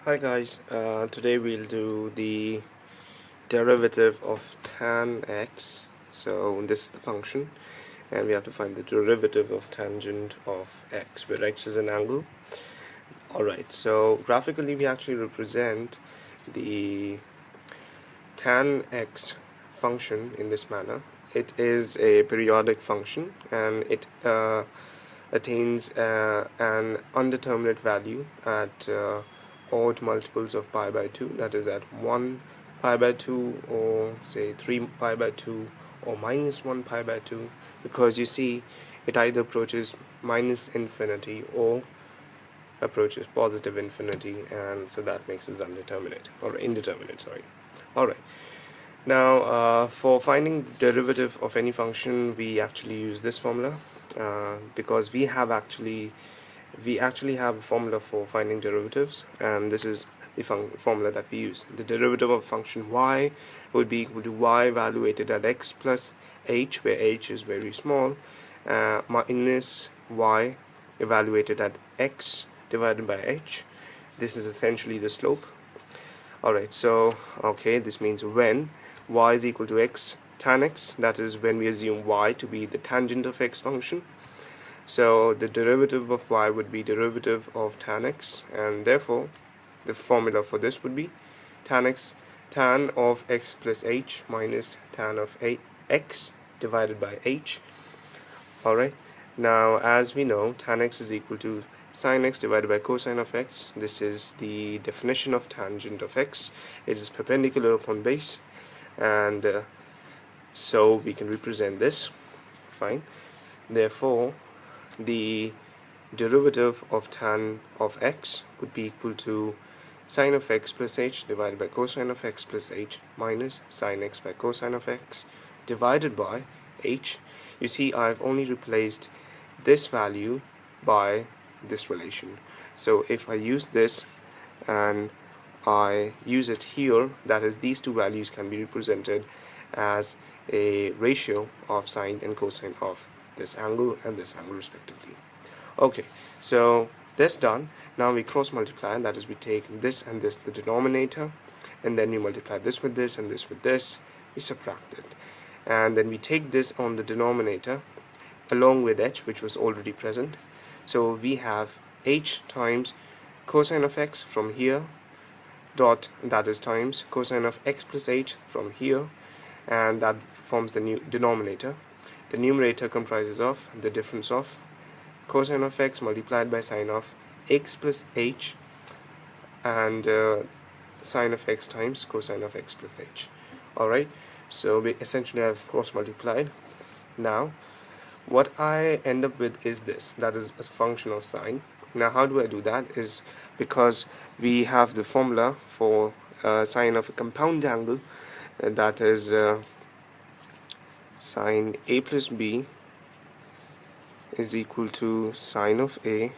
Hi guys, today we'll do the derivative of tan x. So this is the function and we have to find the derivative of tangent of x, where x is an angle. Alright, so graphically we actually represent the tan x function in this manner. It is a periodic function and it attains an undeterminate value at odd multiples of pi by 2, that is at 1 pi by 2 or say 3 pi by 2 or minus 1 pi by 2, because you see it either approaches minus infinity or approaches positive infinity, and so that makes it indeterminate. Sorry. Alright, now for finding the derivative of any function we actually use this formula, because we actually have a formula for finding derivatives, and this is the formula that we use. The derivative of function y would be equal to y evaluated at x plus h, where h is very small, minus y evaluated at x divided by h. This is essentially the slope. Alright, so this means when y is equal to x tan x, that is when we assume y to be the tangent of x function. So the derivative of y would be derivative of tan x, and therefore the formula for this would be tan of x plus h minus tan of x divided by h. Alright, now as we know, tan x is equal to sin x divided by cosine of x. This is the definition of tangent of x. It is perpendicular upon base, and so we can represent this. Fine. Therefore the derivative of tan of x would be equal to sin of x plus h divided by cosine of x plus h minus sin x by cosine of x divided by h. You see, I've only replaced this value by this relation. So if I use this and I use it here, that is, these two values can be represented as a ratio of sine and cosine of this angle and this angle respectively. Okay, so that's done. Now we cross multiply, that is, we take this and this, the denominator, and then we multiply this with this and this with this, we subtract it, and then we take this on the denominator along with h, which was already present. So we have h times cosine of x from here dot, that is, times cosine of x plus h from here, and that forms the new denominator. The numerator comprises of the difference of cosine of x multiplied by sine of x plus h, and sine of x times cosine of x plus h. Alright, so we essentially have cross multiplied. Now what I end up with is this, that is a function of sine. Now how do I do that? Is because we have the formula for sine of a compound angle, that is sine a plus b is equal to sine of a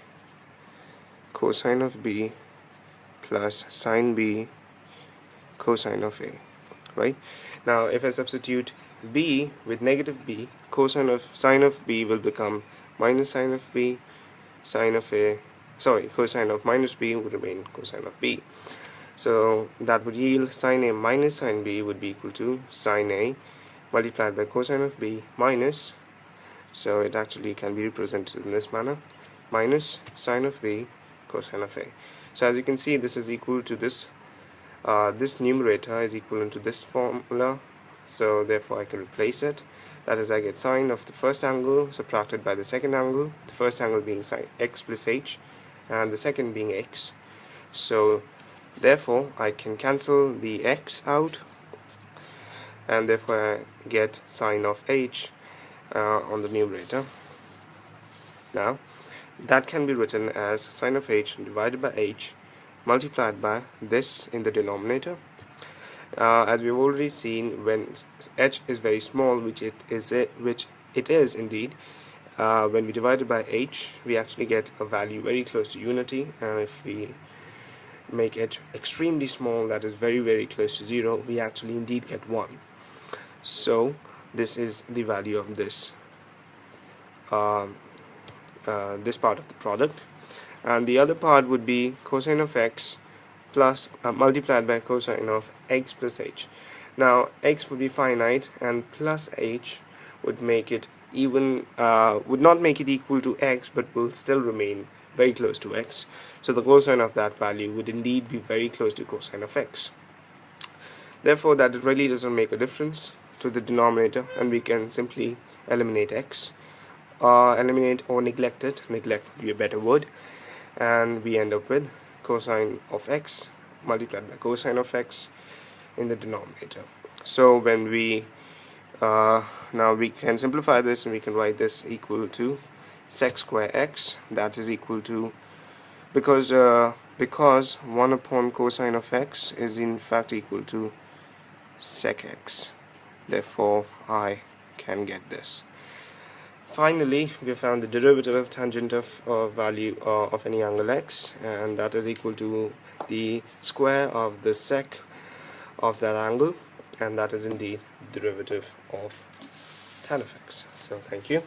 cosine of b plus sine b cosine of a. Right, now if I substitute b with negative b, sine of b will become minus sine of b, cosine of minus b would remain cosine of b. So that would yield sine a minus sine b would be equal to sine a multiplied by cosine of b minus, so it actually can be represented in this manner, minus sine of b cosine of a. So as you can see, this is equal to this, this numerator is equivalent to this formula, so therefore I can replace it. That is, I get sine of the first angle subtracted by the second angle, the first angle being sine x plus h and the second being x. So therefore I can cancel the x out, and therefore I get sine of h on the numerator. Now that can be written as sine of h divided by h multiplied by this in the denominator. As we've already seen, when h is very small, which it is indeed, when we divide it by h, we actually get a value very close to unity, and if we make h extremely small, that is very, very close to 0, we actually indeed get 1. So this is the value of this this part of the product, and the other part would be cosine of x plus multiplied by cosine of x plus h. Now x would be finite, and plus h would make it even would not make it equal to x, but will still remain very close to x. So the cosine of that value would indeed be very close to cosine of x. Therefore, that it really doesn't make a difference to the denominator, and we can simply eliminate x, eliminate or neglect it. Neglect would be a better word, and we end up with cosine of x multiplied by cosine of x in the denominator. So when we now we can simplify this, and we can write this equal to sec square x. That is equal to, because 1 upon cosine of x is in fact equal to sec x. Therefore I can get this. Finally, we found the derivative of tangent of value of any angle x, and that is equal to the square of the sec of that angle, and that is indeed the derivative of tan of x. So thank you.